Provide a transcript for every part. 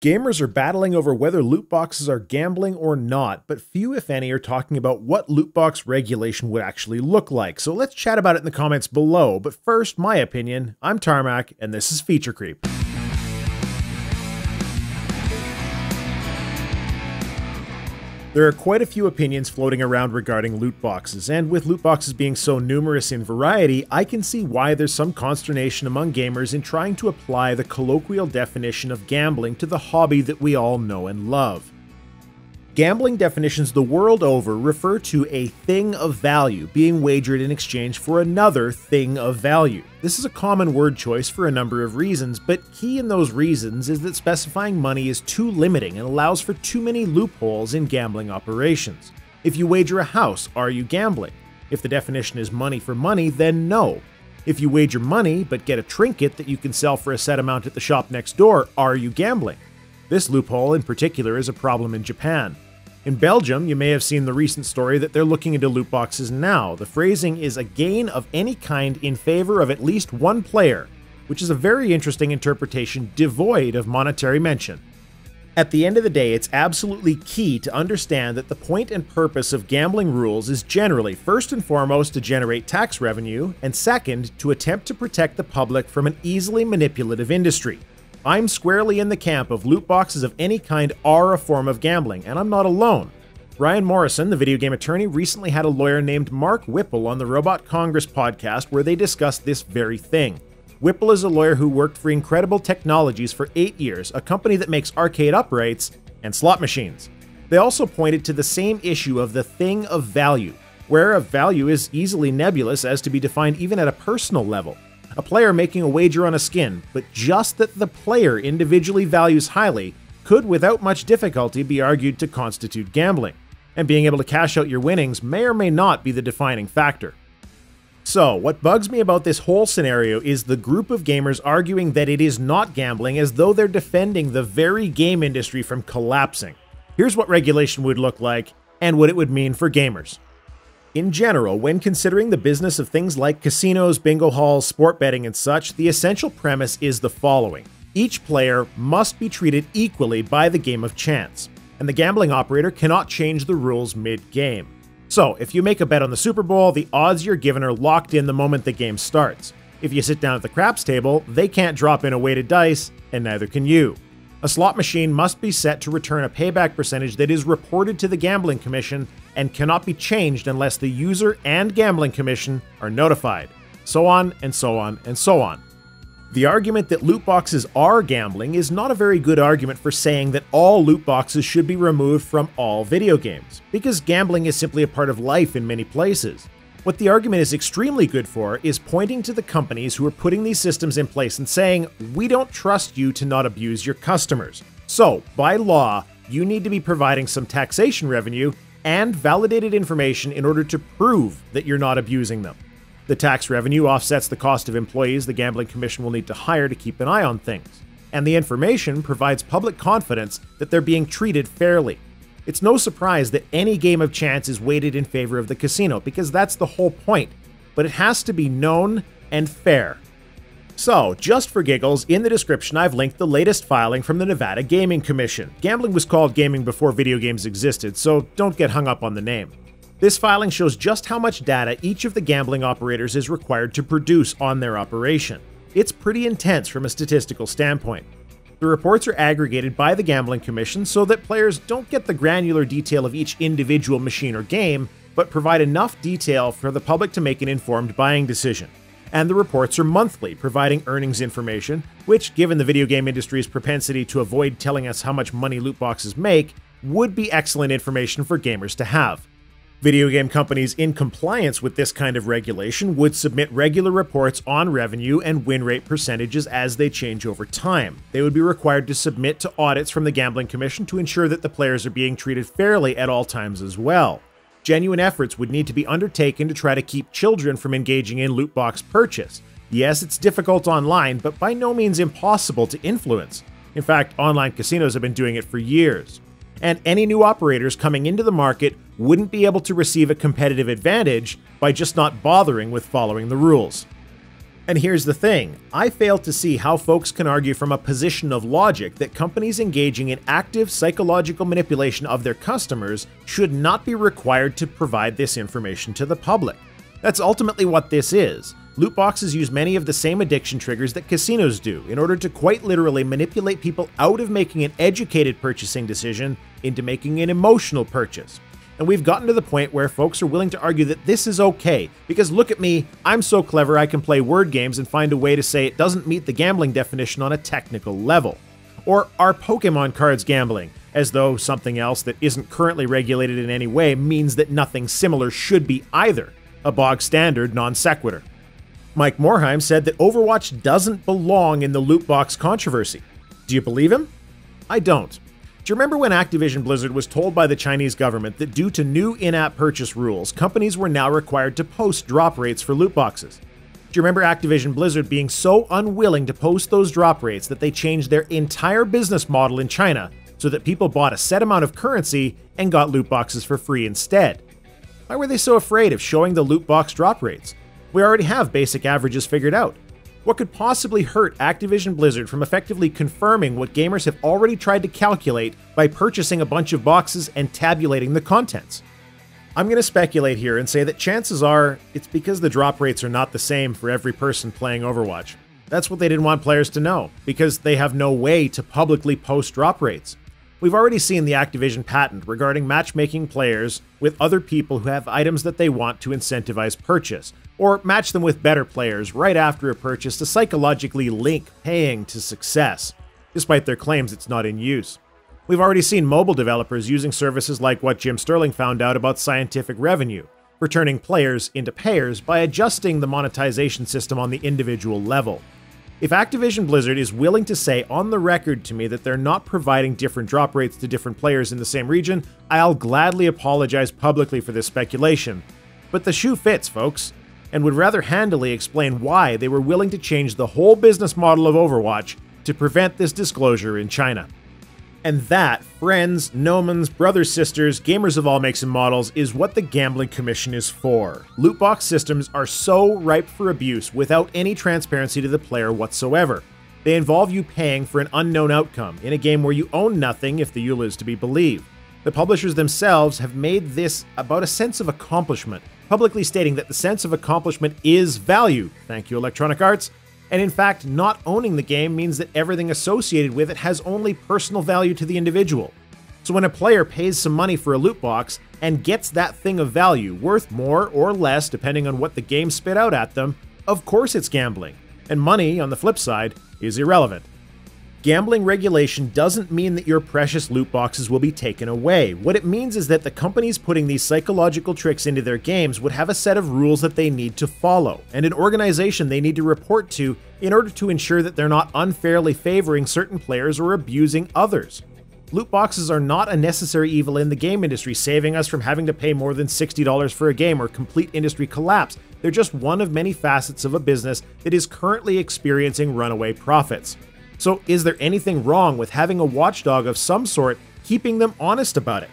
Gamers are battling over whether loot boxes are gambling or not, but few, if any, are talking about what loot box regulation would actually look like. So let's chat about it in the comments below. But first, my opinion. I'm Tarmack, and this is Feature Creep. There are quite a few opinions floating around regarding loot boxes, and with loot boxes being so numerous in variety, I can see why there's some consternation among gamers in trying to apply the colloquial definition of gambling to the hobby that we all know and love. Gambling definitions the world over refer to a thing of value being wagered in exchange for another thing of value. This is a common word choice for a number of reasons, but key in those reasons is that specifying money is too limiting and allows for too many loopholes in gambling operations. If you wager a house, are you gambling? If the definition is money for money, then no. If you wager money but get a trinket that you can sell for a set amount at the shop next door, are you gambling? This loophole in particular is a problem in Japan. In Belgium, you may have seen the recent story that they're looking into loot boxes now. The phrasing is a gain of any kind in favor of at least one player, which is a very interesting interpretation devoid of monetary mention. At the end of the day, it's absolutely key to understand that the point and purpose of gambling rules is generally, first and foremost, to generate tax revenue, and second, to attempt to protect the public from an easily manipulative industry. I'm squarely in the camp of loot boxes of any kind are a form of gambling, and I'm not alone. Ryan Morrison, the video game attorney, recently had a lawyer named Mark Whipple on the Robot Congress podcast where they discussed this very thing. Whipple is a lawyer who worked for Incredible Technologies for 8 years, a company that makes arcade uprights and slot machines. They also pointed to the same issue of the thing of value, where a value is easily nebulous as to be defined even at a personal level. A player making a wager on a skin, but just that the player individually values highly, could without much difficulty be argued to constitute gambling, and being able to cash out your winnings may or may not be the defining factor. So, what bugs me about this whole scenario is the group of gamers arguing that it is not gambling as though they're defending the very game industry from collapsing. Here's what regulation would look like, and what it would mean for gamers. In general, when considering the business of things like casinos, bingo halls, sport betting, and such, the essential premise is the following. Each player must be treated equally by the game of chance, and the gambling operator cannot change the rules mid-game. So, if you make a bet on the Super Bowl, the odds you're given are locked in the moment the game starts. If you sit down at the craps table, they can't drop in a weighted dice, and neither can you. A slot machine must be set to return a payback percentage that is reported to the Gambling Commission and cannot be changed unless the user and Gambling Commission are notified. So on and so on and so on. The argument that loot boxes are gambling is not a very good argument for saying that all loot boxes should be removed from all video games, because gambling is simply a part of life in many places. What the argument is extremely good for is pointing to the companies who are putting these systems in place and saying, we don't trust you to not abuse your customers. So, by law, you need to be providing some taxation revenue and validated information in order to prove that you're not abusing them. The tax revenue offsets the cost of employees the Gambling Commission will need to hire to keep an eye on things. And the information provides public confidence that they're being treated fairly. It's no surprise that any game of chance is weighted in favor of the casino, because that's the whole point. But it has to be known and fair. So, just for giggles, in the description I've linked the latest filing from the Nevada Gaming Commission. Gambling was called gaming before video games existed, so don't get hung up on the name. This filing shows just how much data each of the gambling operators is required to produce on their operation. It's pretty intense from a statistical standpoint. The reports are aggregated by the Gambling Commission so that players don't get the granular detail of each individual machine or game, but provide enough detail for the public to make an informed buying decision. And the reports are monthly, providing earnings information, which, given the video game industry's propensity to avoid telling us how much money loot boxes make, would be excellent information for gamers to have. Video game companies in compliance with this kind of regulation would submit regular reports on revenue and win rate percentages as they change over time. They would be required to submit to audits from the Gambling Commission to ensure that the players are being treated fairly at all times as well. Genuine efforts would need to be undertaken to try to keep children from engaging in loot box purchase. Yes, it's difficult online, but by no means impossible to influence. In fact, online casinos have been doing it for years. And any new operators coming into the market wouldn't be able to receive a competitive advantage by just not bothering with following the rules. And here's the thing, I fail to see how folks can argue from a position of logic that companies engaging in active psychological manipulation of their customers should not be required to provide this information to the public. That's ultimately what this is. Loot boxes use many of the same addiction triggers that casinos do in order to quite literally manipulate people out of making an educated purchasing decision into making an emotional purchase. And we've gotten to the point where folks are willing to argue that this is okay, because look at me, I'm so clever I can play word games and find a way to say it doesn't meet the gambling definition on a technical level. Or are Pokemon cards gambling, as though something else that isn't currently regulated in any way means that nothing similar should be either, a bog standard non sequitur. Mike Morheim said that Overwatch doesn't belong in the loot box controversy. Do you believe him? I don't. Do you remember when Activision Blizzard was told by the Chinese government that due to new in-app purchase rules, companies were now required to post drop rates for loot boxes? Do you remember Activision Blizzard being so unwilling to post those drop rates that they changed their entire business model in China so that people bought a set amount of currency and got loot boxes for free instead? Why were they so afraid of showing the loot box drop rates? We already have basic averages figured out. What could possibly hurt Activision Blizzard from effectively confirming what gamers have already tried to calculate by purchasing a bunch of boxes and tabulating the contents? I'm going to speculate here and say that chances are it's because the drop rates are not the same for every person playing Overwatch. That's what they didn't want players to know, because they have no way to publicly post drop rates. We've already seen the Activision patent regarding matchmaking players with other people who have items that they want to incentivize purchase, or match them with better players right after a purchase to psychologically link paying to success, despite their claims it's not in use. We've already seen mobile developers using services like what Jim Sterling found out about Scientific Revenue, for turning players into payers by adjusting the monetization system on the individual level. If Activision Blizzard is willing to say on the record to me that they're not providing different drop rates to different players in the same region, I'll gladly apologize publicly for this speculation. But the shoe fits, folks, and would rather handily explain why they were willing to change the whole business model of Overwatch to prevent this disclosure in China. And that, friends, gnomons, brothers, sisters, gamers of all makes and models, is what the Gambling Commission is for. Loot box systems are so ripe for abuse without any transparency to the player whatsoever. They involve you paying for an unknown outcome in a game where you own nothing if the EULA is to be believed. The publishers themselves have made this about a sense of accomplishment, publicly stating that the sense of accomplishment is value, thank you Electronic Arts, and in fact, not owning the game means that everything associated with it has only personal value to the individual. So when a player pays some money for a loot box and gets that thing of value, worth more or less depending on what the game spit out at them, of course it's gambling. And money, on the flip side, is irrelevant. Gambling regulation doesn't mean that your precious loot boxes will be taken away. What it means is that the companies putting these psychological tricks into their games would have a set of rules that they need to follow, and an organization they need to report to in order to ensure that they're not unfairly favoring certain players or abusing others. Loot boxes are not a necessary evil in the game industry, saving us from having to pay more than $60 for a game or complete industry collapse. They're just one of many facets of a business that is currently experiencing runaway profits. So is there anything wrong with having a watchdog of some sort keeping them honest about it?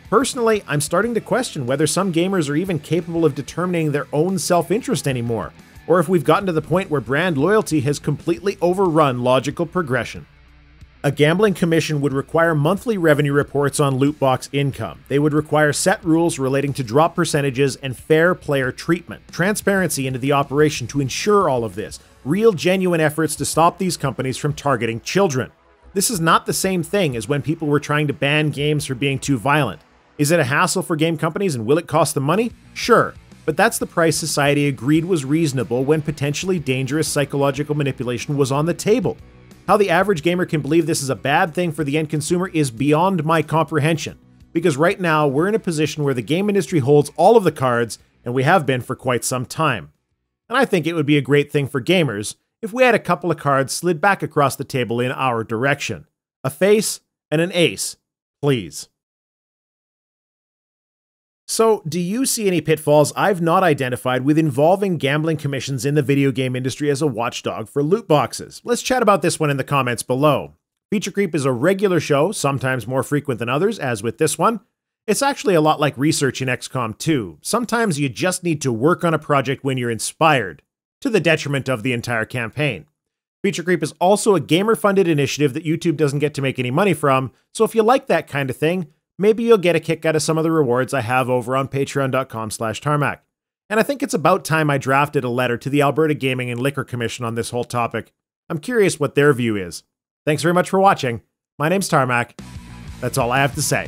Personally, I'm starting to question whether some gamers are even capable of determining their own self-interest anymore, or if we've gotten to the point where brand loyalty has completely overrun logical progression. A gambling commission would require monthly revenue reports on loot box income. They would require set rules relating to drop percentages and fair player treatment, transparency into the operation to ensure all of this, real genuine efforts to stop these companies from targeting children. This is not the same thing as when people were trying to ban games for being too violent. Is it a hassle for game companies and will it cost them money? Sure, but that's the price society agreed was reasonable when potentially dangerous psychological manipulation was on the table. How the average gamer can believe this is a bad thing for the end consumer is beyond my comprehension, because right now we're in a position where the game industry holds all of the cards, and we have been for quite some time. And I think it would be a great thing for gamers if we had a couple of cards slid back across the table in our direction. A face and an ace, please. So, do you see any pitfalls I've not identified with involving gambling commissions in the video game industry as a watchdog for loot boxes? Let's chat about this one in the comments below. Feature Creep is a regular show, sometimes more frequent than others, as with this one. It's actually a lot like research in XCOM 2. Sometimes you just need to work on a project when you're inspired. to the detriment of the entire campaign. Feature creep is also a gamer-funded initiative that YouTube doesn't get to make any money from, so if you like that kind of thing, maybe you'll get a kick out of some of the rewards I have over on patreon.com/tarmac. And I think it's about time I drafted a letter to the Alberta Gaming and Liquor Commission on this whole topic. I'm curious what their view is. Thanks very much for watching. My name's Tarmac. That's all I have to say.